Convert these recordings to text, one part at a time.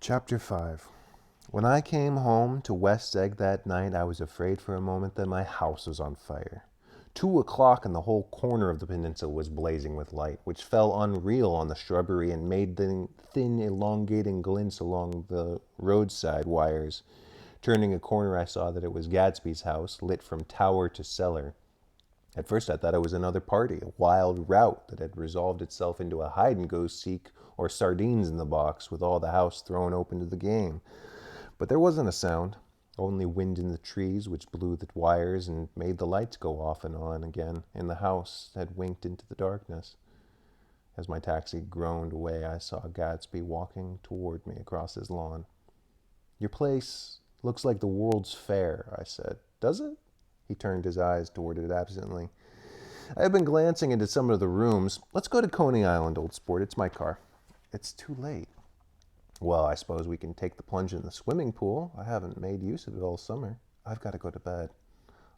Chapter 5. When I came home to West Egg that night, I was afraid for a moment that my house was on fire. 2 o'clock and the whole corner of the peninsula was blazing with light, which fell unreal on the shrubbery and made thin elongating glints along the roadside wires. Turning a corner, I saw that it was Gadsby's house, lit from tower to cellar. At first I thought it was another party, a wild rout that had resolved itself into a hide-and-go-seek or sardines in the box, with all the house thrown open to the game. But there wasn't a sound, only wind in the trees, which blew the wires and made the lights go off and on again, and the house had winked into the darkness. As my taxi groaned away, I saw Gadsby walking toward me across his lawn. "Your place looks like the World's Fair," I said. "Does it?" He turned his eyes toward it absently. "I have been glancing into some of the rooms. Let's go to Coney Island, old sport. It's my car." "It's too late." "Well, I suppose we can take the plunge in the swimming pool. I haven't made use of it all summer." "I've got to go to bed."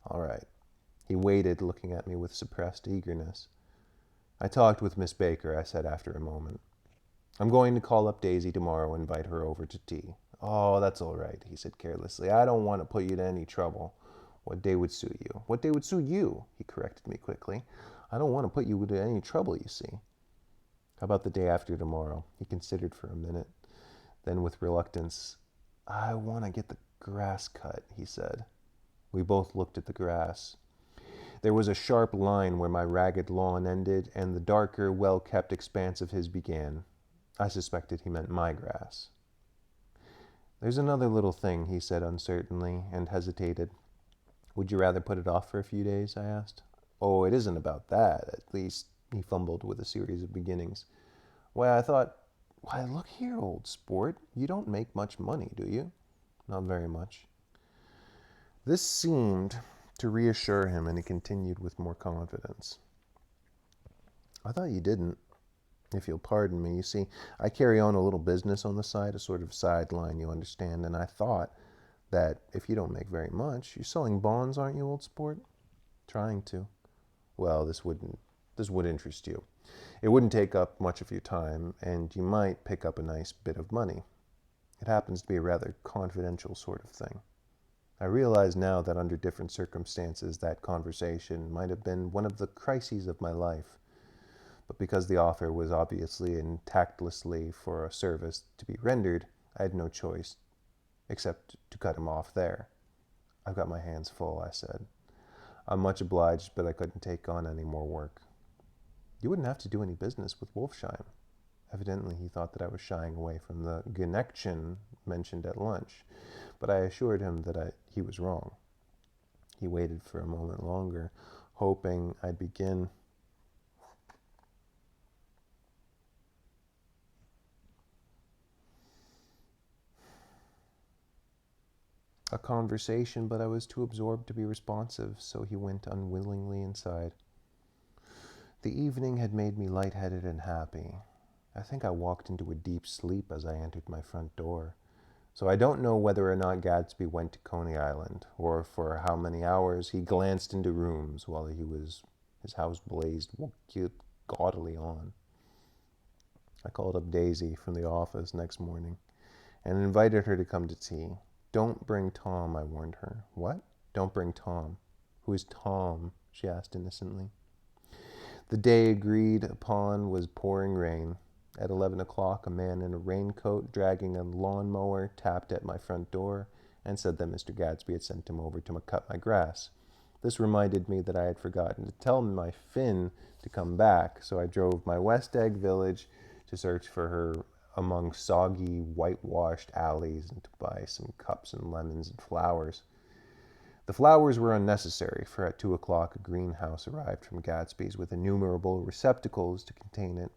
"All right." He waited, looking at me with suppressed eagerness. "I talked with Miss Baker," I said after a moment. "I'm going to call up Daisy tomorrow and invite her over to tea." "Oh, that's all right," he said carelessly. "I don't want to put you to any trouble." "What day would suit you?" "What day would suit you?" He corrected me quickly. "I don't want to put you to any trouble, you see." "How about the day after tomorrow?" He considered for a minute. Then with reluctance, "I want to get the grass cut," he said. We both looked at the grass. There was a sharp line where my ragged lawn ended and the darker, well-kept expanse of his began. I suspected he meant my grass. "There's another little thing," he said uncertainly, and hesitated. "Would you rather put it off for a few days?" I asked. "Oh, it isn't about that. At least," he fumbled with a series of beginnings. Why, look here, old sport. You don't make much money, do you?" "Not very much." This seemed to reassure him, and he continued with more confidence. "I thought you didn't, if you'll pardon me. You see, I carry on a little business on the side, a sort of sideline, you understand, and I thought that if you don't make very much, you're selling bonds, aren't you, old sport?" "Trying to." "Well, this would interest you. It wouldn't take up much of your time, and you might pick up a nice bit of money. It happens to be a rather confidential sort of thing." I realize now that under different circumstances that conversation might have been one of the crises of my life, but because the offer was obviously and tactlessly for a service to be rendered, I had no choice except to cut him off there. "I've got my hands full," I said. "I'm much obliged, but I couldn't take on any more work." "You wouldn't have to do any business with Wolfsheim." Evidently he thought that I was shying away from the connection mentioned at lunch, but I assured him that he was wrong. He waited for a moment longer, hoping I'd begin. A conversation, but I was too absorbed to be responsive, so he went unwillingly inside. The evening had made me lightheaded and happy. I think I walked into a deep sleep as I entered my front door. So I don't know whether or not Gadsby went to Coney Island, or for how many hours he glanced into rooms while his house blazed gaudily on. I called up Daisy from the office next morning and invited her to come to tea. "Don't bring Tom," I warned her. "What?" "Don't bring Tom." "Who is Tom?" she asked innocently. The day agreed upon was pouring rain. At 11 o'clock, a man in a raincoat dragging a lawnmower tapped at my front door and said that Mr. Gadsby had sent him over to cut my grass. This reminded me that I had forgotten to tell my Finn to come back, so I drove my West Egg village to search for her among soggy, whitewashed alleys and to buy some cups and lemons and flowers. The flowers were unnecessary, for at 2 o'clock a greenhouse arrived from Gadsby's with innumerable receptacles to contain it.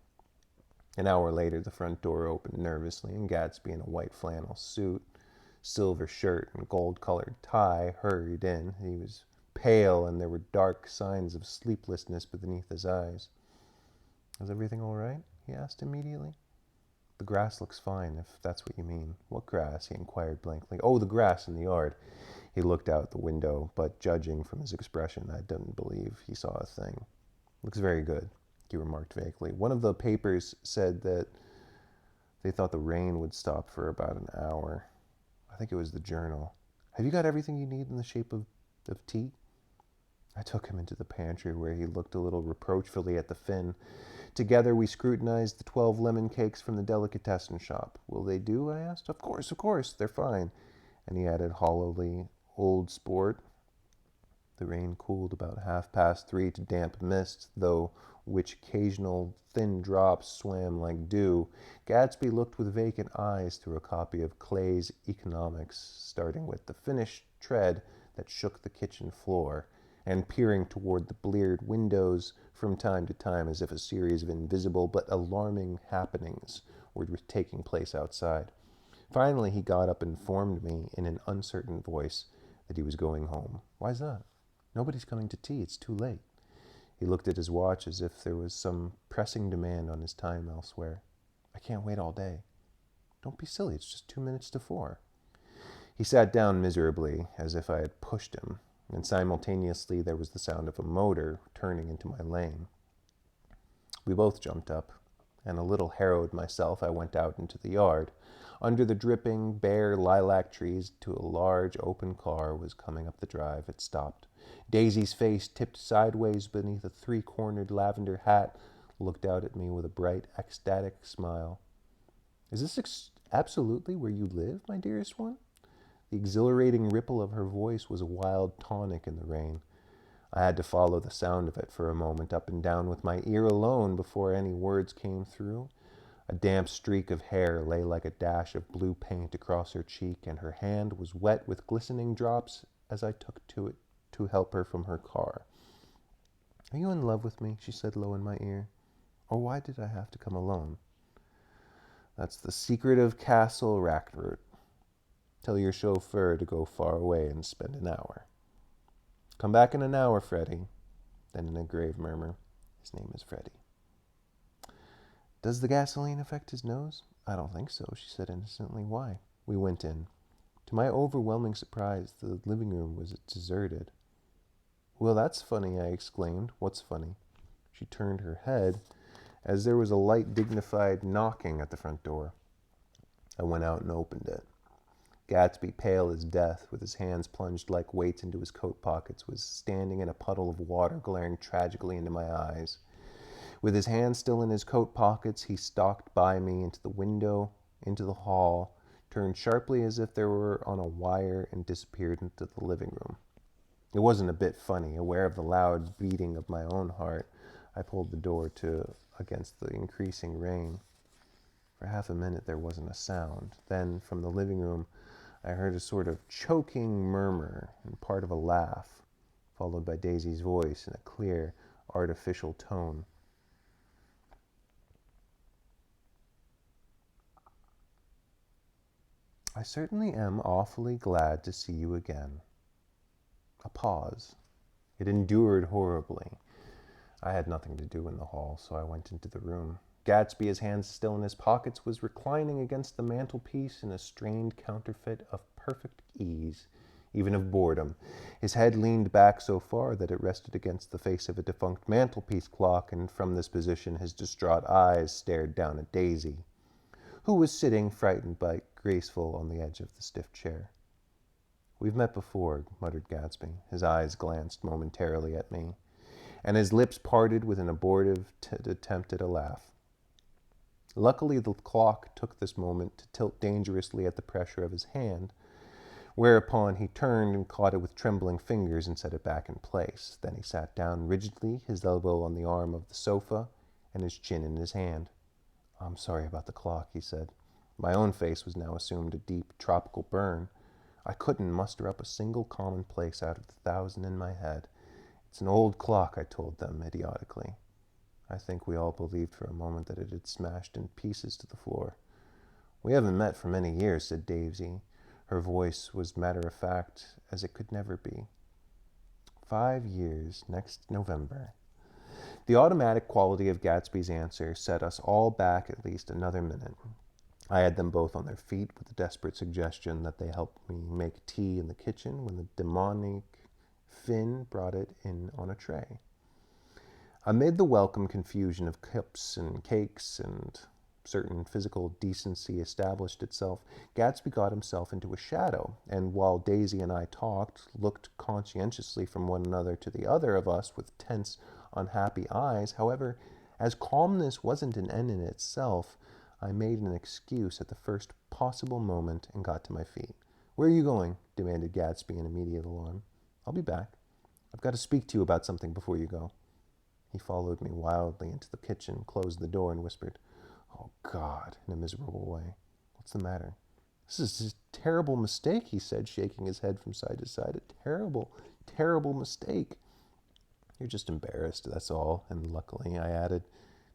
An hour later, the front door opened nervously, and Gadsby, in a white flannel suit, silver shirt, and gold-colored tie, hurried in. He was pale, and there were dark signs of sleeplessness beneath his eyes. "Is everything all right?" he asked immediately. "The grass looks fine, if that's what you mean." "What grass?" he inquired blankly. "Oh, the grass in the yard." He looked out the window, but judging from his expression, I didn't believe he saw a thing. "Looks very good," he remarked vaguely. "One of the papers said that They thought the rain would stop for about an hour. I think it was the journal. Have you got everything you need in the shape of tea? I took him into the pantry where he looked a little reproachfully at the Finn. Together we scrutinized the 12 lemon cakes from the delicatessen shop. Will they do? I asked. Of course, they're fine. And he added hollowly, old sport. The rain cooled about 3:30 to damp mist, though which occasional thin drops swam like dew. Gatsby looked with vacant eyes through a copy of Clay's Economics, starting with the finished tread that shook the kitchen floor, and peering toward the bleared windows from time to time as if a series of invisible but alarming happenings were taking place outside. Finally, he got up and informed me in an uncertain voice that he was going home. Why's that? Nobody's coming to tea. It's too late. He looked at his watch as if there was some pressing demand on his time elsewhere. I can't wait all day. Don't be silly. It's just 2 minutes to 4. He sat down miserably, as if I had pushed him, and simultaneously there was the sound of a motor turning into my lane. We both jumped up, and a little harrowed myself, I went out into the yard. Under the dripping, bare lilac trees, to a large open car was coming up the drive. It stopped. Daisy's face, tipped sideways beneath a 3-cornered lavender hat, looked out at me with a bright, ecstatic smile. Is this absolutely where you live, my dearest one? The exhilarating ripple of her voice was a wild tonic in the rain. I had to follow the sound of it for a moment up and down with my ear alone before any words came through. A damp streak of hair lay like a dash of blue paint across her cheek, and her hand was wet with glistening drops as I took to it to help her from her car. Are you in love with me? She said low in my ear. Or why did I have to come alone? That's the secret of Castle Rackroot. Tell your chauffeur to go far away and spend an hour. Come back in an hour, Freddie. Then in a grave murmur, his name is Freddie. Does the gasoline affect his nose? I don't think so, she said innocently. Why? We went in. To my overwhelming surprise, the living room was deserted. Well, that's funny, I exclaimed. What's funny? She turned her head as there was a light, dignified knocking at the front door. I went out and opened it. Gatsby, pale as death, with his hands plunged like weights into his coat pockets, was standing in a puddle of water, glaring tragically into my eyes. With his hands still in his coat pockets, he stalked by me into the window, into the hall, turned sharply as if there were on a wire, and disappeared into the living room. It wasn't a bit funny. Aware of the loud beating of my own heart, I pulled the door to against the increasing rain. For half a minute there wasn't a sound. Then, from the living room, I heard a sort of choking murmur and part of a laugh, followed by Daisy's voice in a clear, artificial tone. I certainly am awfully glad to see you again. A pause. It endured horribly. I had nothing to do in the hall, so I went into the room. Gatsby, his hands still in his pockets, was reclining against the mantelpiece in a strained counterfeit of perfect ease, even of boredom. His head leaned back so far that it rested against the face of a defunct mantelpiece clock, and from this position his distraught eyes stared down at Daisy, who was sitting, frightened but graceful, on the edge of the stiff chair. We've met before, muttered Gatsby. His eyes glanced momentarily at me, and his lips parted with an abortive attempt at a laugh. Luckily, the clock took this moment to tilt dangerously at the pressure of his hand, whereupon he turned and caught it with trembling fingers and set it back in place. Then he sat down rigidly, his elbow on the arm of the sofa and his chin in his hand. I'm sorry about the clock, he said. My own face was now assumed a deep tropical burn. I couldn't muster up a single commonplace out of the 1,000 in my head. It's an old clock, I told them idiotically. I think we all believed for a moment that it had smashed in pieces to the floor. We haven't met for many years, said Daisy. Her voice was matter-of-fact as it could never be. 5 years, next November. The automatic quality of Gatsby's answer set us all back at least another minute. I had them both on their feet with the desperate suggestion that they help me make tea in the kitchen when the demonic Finn brought it in on a tray. Amid the welcome confusion of cups and cakes and certain physical decency established itself, Gatsby got himself into a shadow, and while Daisy and I talked, looked conscientiously from one another to the other of us with tense, unhappy eyes. However, as calmness wasn't an end in itself, I made an excuse at the first possible moment and got to my feet. "Where are you going?" demanded Gatsby in immediate alarm. "I'll be back. I've got to speak to you about something before you go." He followed me wildly into the kitchen, closed the door, and whispered, "Oh, God," in a miserable way. "What's the matter?" "This is a terrible mistake," he said, shaking his head from side to side. "A terrible, terrible mistake." "You're just embarrassed, that's all." And luckily, I added,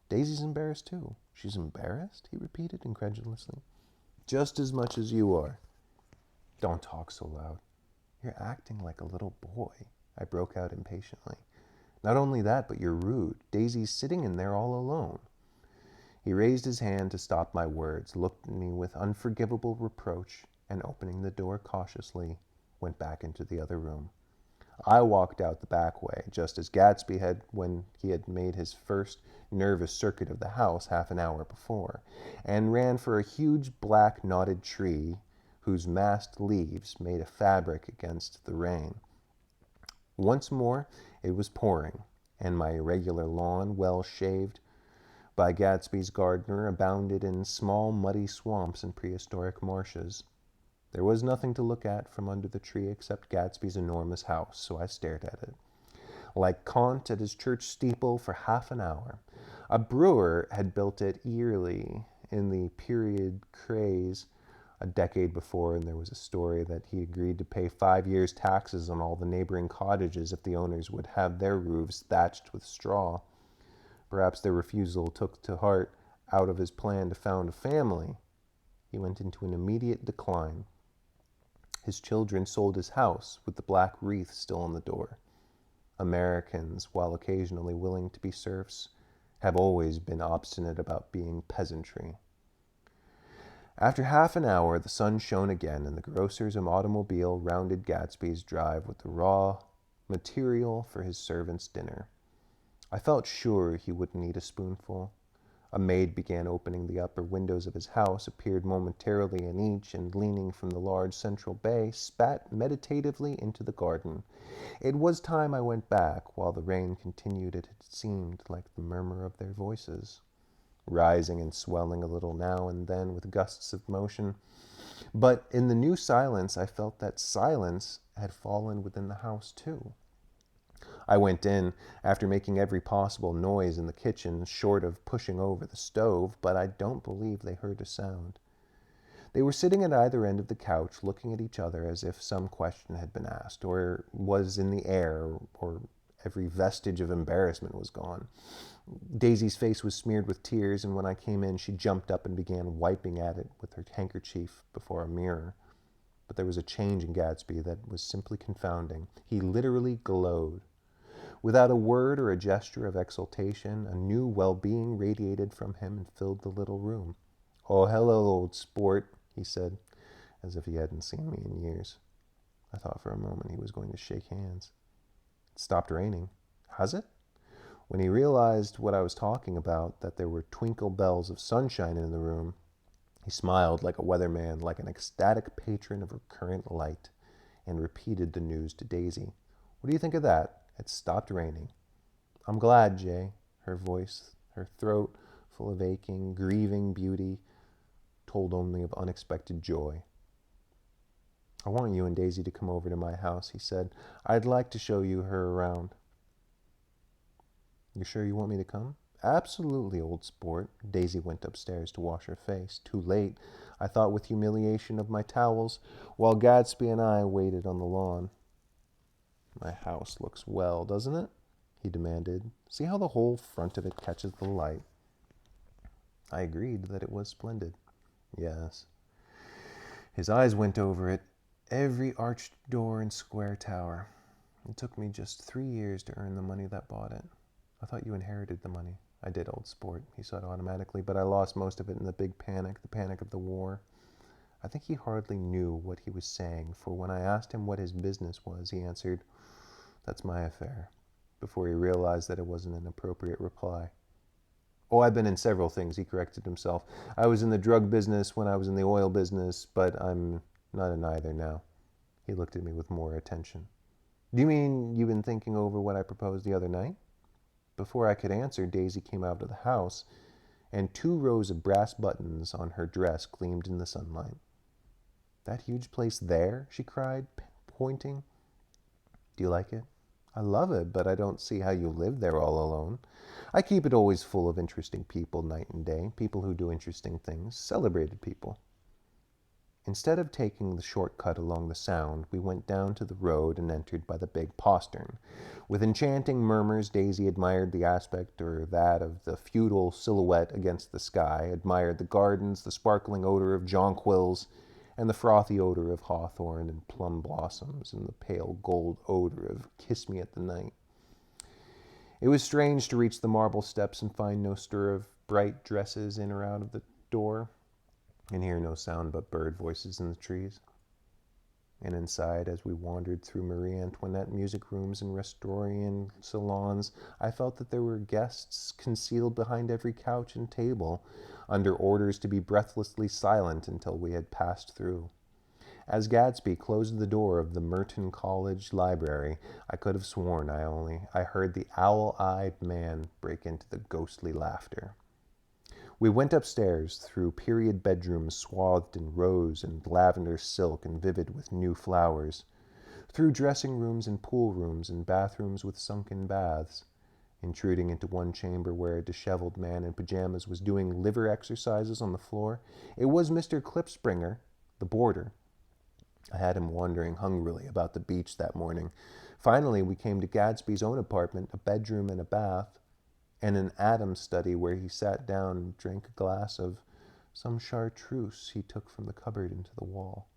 "Daisy's embarrassed too." "She's embarrassed?" he repeated incredulously. "Just as much as you are." "Don't talk so loud." "You're acting like a little boy," I broke out impatiently. "Not only that, but you're rude. Daisy's sitting in there all alone." He raised his hand to stop my words, looked at me with unforgivable reproach, and opening the door cautiously, went back into the other room. I walked out the back way, just as Gatsby had when he had made his first nervous circuit of the house half an hour before, and ran for a huge black knotted tree whose massed leaves made a fabric against the rain. Once more it was pouring, and my irregular lawn, well shaved by Gatsby's gardener, abounded in small muddy swamps and prehistoric marshes. There was nothing to look at from under the tree except Gatsby's enormous house, so I stared at it, like Kant at his church steeple, for half an hour. A brewer had built it yearly in the period craze a decade before, and there was a story that he agreed to pay 5 years' taxes on all the neighboring cottages if the owners would have their roofs thatched with straw. Perhaps their refusal took to heart out of his plan to found a family. He went into an immediate decline. His children sold his house with the black wreath still on the door. Americans, while occasionally willing to be serfs, have always been obstinate about being peasantry. After half an hour, the sun shone again, and the grocer's automobile rounded Gatsby's drive with the raw material for his servant's dinner. I felt sure he wouldn't eat a spoonful. A maid began opening the upper windows of his house, appeared momentarily in each, and leaning from the large central bay, spat meditatively into the garden. It was time I went back. While the rain continued, it had seemed like the murmur of their voices, rising and swelling a little now and then with gusts of motion. But in the new silence, I felt that silence had fallen within the house too. I went in, after making every possible noise in the kitchen, short of pushing over the stove, but I don't believe they heard a sound. They were sitting at either end of the couch, looking at each other as if some question had been asked, or was in the air, or every vestige of embarrassment was gone. Daisy's face was smeared with tears, and when I came in, she jumped up and began wiping at it with her handkerchief before a mirror. But there was a change in Gatsby that was simply confounding. He literally glowed. Without a word or a gesture of exultation, a new well-being radiated from him and filled the little room. "Oh, hello, old sport," he said, as if he hadn't seen me in years. I thought for a moment he was going to shake hands. "It stopped raining." "Has it?" When he realized what I was talking about, that there were twinkle bells of sunshine in the room, he smiled like a weatherman, like an ecstatic patron of recurrent light, and repeated the news to Daisy. "What do you think of that? It stopped raining." "I'm glad, Jay." Her voice, her throat full of aching, grieving beauty, told only of unexpected joy. "I want you and Daisy to come over to my house," he said. "I'd like to show you her around." "You sure you want me to come?" "Absolutely, old sport." Daisy went upstairs to wash her face. Too late, I thought with humiliation of my towels, while Gatsby and I waited on the lawn. "My house looks well, doesn't it?" he demanded. "See how the whole front of it catches the light?" I agreed that it was splendid. Yes. His eyes went over it, every arched door and square tower. "It took me just 3 years to earn the money that bought it." "I thought you inherited the money." "I did, old sport," he said automatically, "but I lost most of it in the big panic, the panic of the war." I think he hardly knew what he was saying, for when I asked him what his business was, he answered, "That's my affair," before he realized that it wasn't an appropriate reply. Oh, I've been in several things, he corrected himself. I was in the drug business when I was in the oil business, but I'm not in either now. He looked at me with more attention. Do you mean you've been thinking over what I proposed the other night? Before I could answer, Daisy came out of the house, and 2 rows of brass buttons on her dress gleamed in the sunlight. That huge place there? She cried, pointing. Do you like it? I love it, but I don't see how you live there all alone. I keep it always full of interesting people night and day, people who do interesting things, celebrated people. Instead of taking the short-cut along the Sound, we went down to the road and entered by the big postern. With enchanting murmurs, Daisy admired the aspect or that of the feudal silhouette against the sky, admired the gardens, the sparkling odor of jonquils, and the frothy odor of hawthorn and plum blossoms, and the pale gold odor of kiss me at the night. It was strange to reach the marble steps and find no stir of bright dresses in or out of the door, and hear no sound but bird voices in the trees. And inside, as we wandered through Marie Antoinette music rooms and Restorian salons, I felt that there were guests concealed behind every couch and table, under orders to be breathlessly silent until we had passed through. As Gatsby closed the door of the Merton College library, I could have sworn I heard the owl-eyed man break into the ghostly laughter. We went upstairs through period bedrooms swathed in rose and lavender silk and vivid with new flowers, through dressing rooms and pool rooms and bathrooms with sunken baths, intruding into one chamber where a disheveled man in pajamas was doing liver exercises on the floor. It was Mr. Klipspringer, the boarder. I had him wandering hungrily about the beach that morning. Finally, we came to Gadsby's own apartment, a bedroom and a bath, and an Adams study where he sat down and drank a glass of some chartreuse he took from the cupboard into the wall.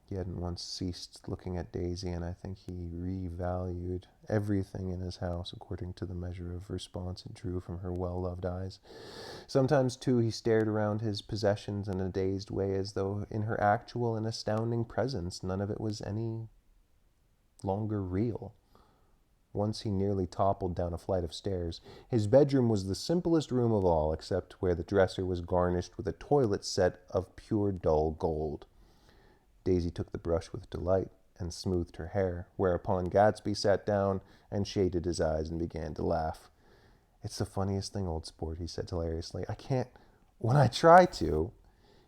He hadn't once ceased looking at Daisy, and I think he revalued everything in his house according to the measure of response it drew from her well-loved eyes. Sometimes, too, he stared around his possessions in a dazed way, as though in her actual and astounding presence none of it was any longer real. Once he nearly toppled down a flight of stairs. His bedroom was the simplest room of all, except where the dresser was garnished with a toilet set of pure dull gold. Daisy took the brush with delight and smoothed her hair, whereupon Gatsby sat down and shaded his eyes and began to laugh. It's the funniest thing, old sport, he said hilariously. I can't, when I try to.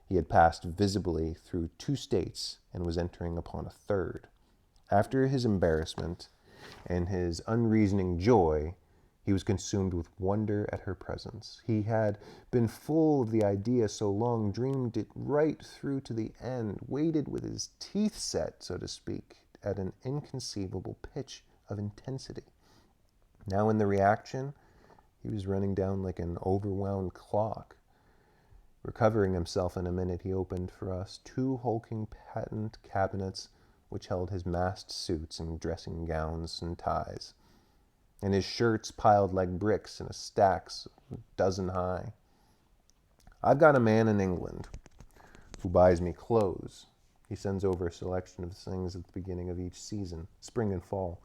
He had passed visibly through 2 states and was entering upon a third. After his embarrassment and his unreasoning joy, he was consumed with wonder at her presence. He had been full of the idea so long, dreamed it right through to the end, waited with his teeth set, so to speak, at an inconceivable pitch of intensity. Now in the reaction, he was running down like an overwound clock. Recovering himself in a minute, he opened for us 2 hulking patent cabinets which held his massed suits and dressing gowns and ties, and his shirts piled like bricks in a stacks a dozen high. I've got a man in England who buys me clothes. He sends over a selection of things at the beginning of each season, spring and fall.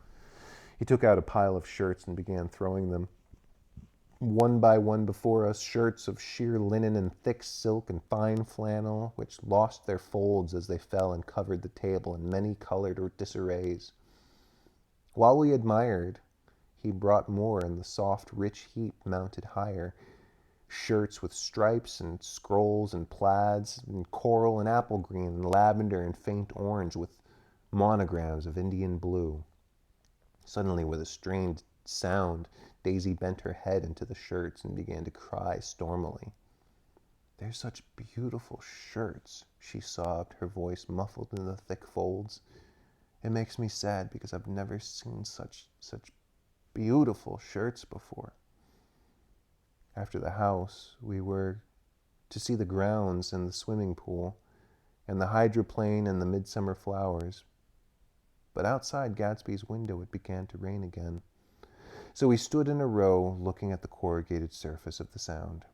He took out a pile of shirts and began throwing them one by one before us, shirts of sheer linen and thick silk and fine flannel, which lost their folds as they fell and covered the table in many-colored disarrays. While we admired, he brought more, and the soft, rich heap mounted higher. Shirts with stripes and scrolls and plaids and coral and apple green and lavender and faint orange with monograms of Indian blue. Suddenly, with a strained sound, Daisy bent her head into the shirts and began to cry stormily. They're such beautiful shirts, she sobbed, her voice muffled in the thick folds. It makes me sad because I've never seen such beautiful shirts before. After the house, we were to see the grounds and the swimming pool and the hydroplane and the midsummer flowers. But outside Gatsby's window it began to rain again. So we stood in a row looking at the corrugated surface of the Sound.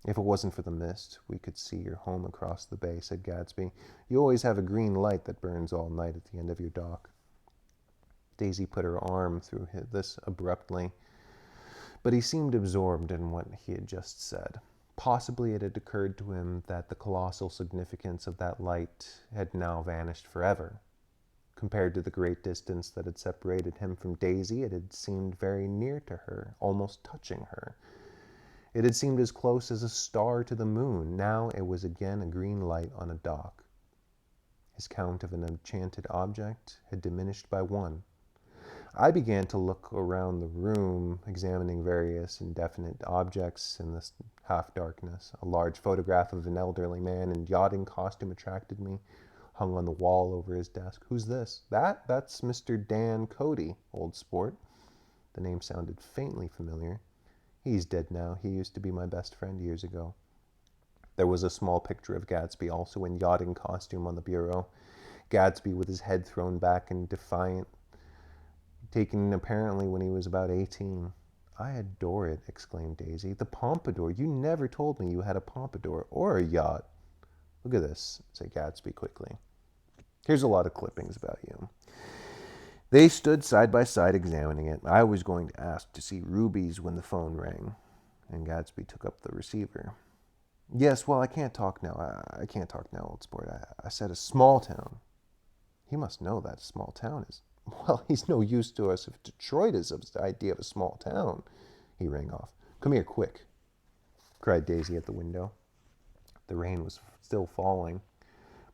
If it wasn't for the mist, we could see your home across the bay, said Gatsby. You always have a green light that burns all night at the end of your dock. Daisy put her arm through this abruptly. But he seemed absorbed in what he had just said. Possibly it had occurred to him that the colossal significance of that light had now vanished forever. Compared to the great distance that had separated him from Daisy, it had seemed very near to her, almost touching her. It had seemed as close as a star to the moon. Now it was again a green light on a dock. His count of an enchanted object had diminished by one. I began to look around the room, examining various indefinite objects in this half-darkness. A large photograph of an elderly man in yachting costume attracted me, hung on the wall over his desk. Who's this? That's Mr. Dan Cody, old sport. The name sounded faintly familiar. He's dead now. He used to be my best friend years ago. There was a small picture of Gatsby, also in yachting costume, on the bureau. Gatsby with his head thrown back and defiant, taken apparently when he was about 18. I adore it, exclaimed Daisy. The pompadour. You never told me you had a pompadour or a yacht. Look at this, said Gatsby quickly. Here's a lot of clippings about you. They stood side by side examining it. I was going to ask to see rubies when the phone rang, and Gatsby took up the receiver. Yes, well, I can't talk now. I can't talk now, old sport. I said a small town. He must know that a small town is... Well, he's no use to us if Detroit is of the idea of a small town. He rang off. Come here, quick, cried Daisy at the window. The rain was still falling,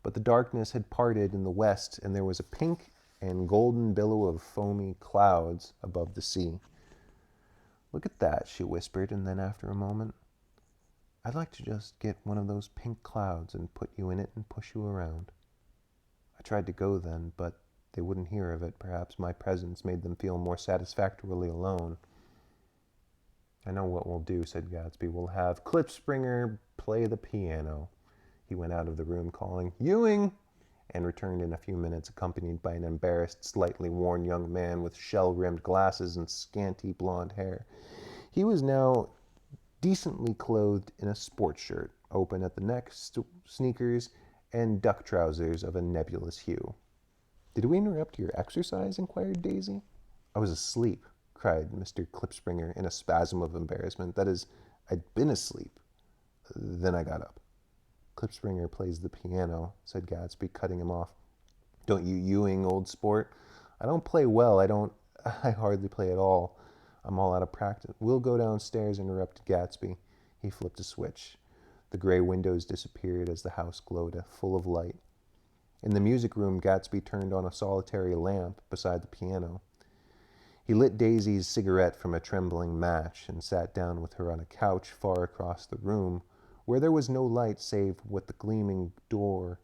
but the darkness had parted in the west, and there was a pink and golden billow of foamy clouds above the sea. Look at that, she whispered, and then after a moment, I'd like to just get one of those pink clouds and put you in it and push you around. I tried to go then, but they wouldn't hear of it. Perhaps my presence made them feel more satisfactorily alone. I know what we'll do, said Gatsby. We'll have Klipspringer play the piano. He went out of the room calling, Ewing, and returned in a few minutes, accompanied by an embarrassed, slightly worn young man with shell-rimmed glasses and scanty blonde hair. He was now decently clothed in a sports shirt, open at the neck, sneakers, and duck trousers of a nebulous hue. Did we interrupt your exercise? Inquired Daisy. I was asleep, cried Mr. Klipspringer in a spasm of embarrassment. That is, I'd been asleep. Then I got up. Klipspringer plays the piano, said Gatsby, cutting him off. Don't you Ewing, old sport? I don't play well. I hardly play at all. I'm all out of practice. We'll go downstairs, interrupted Gatsby. He flipped a switch. The gray windows disappeared as the house glowed full of light. In the music room, Gatsby turned on a solitary lamp beside the piano. He lit Daisy's cigarette from a trembling match and sat down with her on a couch far across the room, where there was no light save what the gleaming door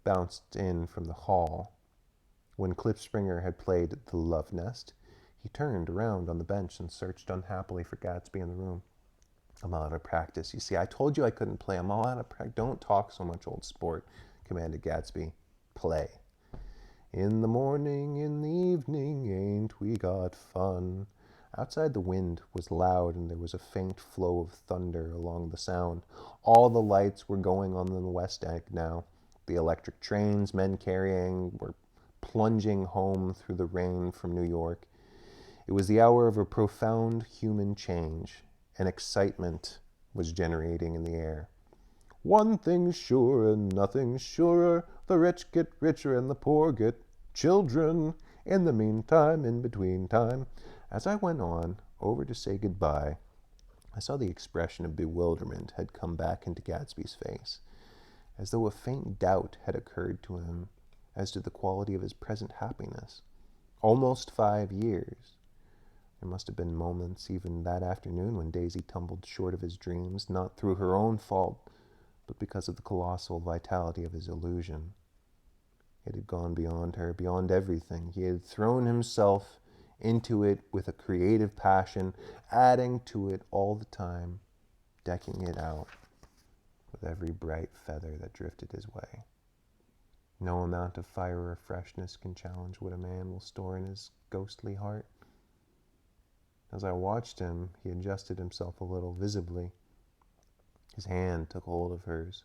bounced in from the hall. When Klipspringer had played The Love Nest, he turned around on the bench and searched unhappily for Gatsby in the room. I'm all out of practice. You see, I told you I couldn't play. I'm all out of practice. Don't talk so much, old sport, commanded Gatsby. Play. In the morning, in the evening, ain't we got fun? Outside the wind was loud, and there was a faint flow of thunder along the sound. All the lights were going on in the West Egg now. The electric trains men carrying were plunging home through the rain from New York. It was the hour of a profound human change. An excitement was generating in the air. One thing's sure and nothing's surer. The rich get richer and the poor get children. In the meantime, in between time. As I went on over to say goodbye, I saw the expression of bewilderment had come back into Gatsby's face, as though a faint doubt had occurred to him as to the quality of his present happiness. Almost 5 years. There must have been moments, even that afternoon, when Daisy tumbled short of his dreams, not through her own fault, but because of the colossal vitality of his illusion. It had gone beyond her, beyond everything. He had thrown himself into it with a creative passion, adding to it all the time, decking it out with every bright feather that drifted his way. No amount of fire or freshness can challenge what a man will store in his ghostly heart. As I watched him, he adjusted himself a little, visibly. His hand took hold of hers,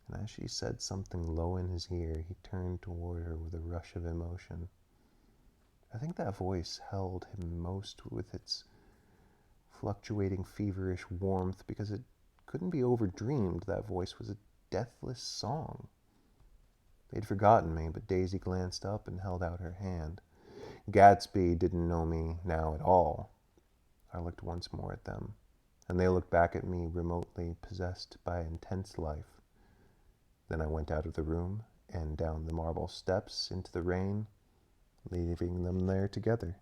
and as she said something low in his ear, he turned toward her with a rush of emotion. I think that voice held him most with its fluctuating feverish warmth, because it couldn't be overdreamed. That voice was a deathless song. They'd forgotten me, but Daisy glanced up and held out her hand. Gatsby didn't know me now at all. I looked once more at them, and they looked back at me, remotely possessed by intense life. Then I went out of the room and down the marble steps into the rain, leaving them there together.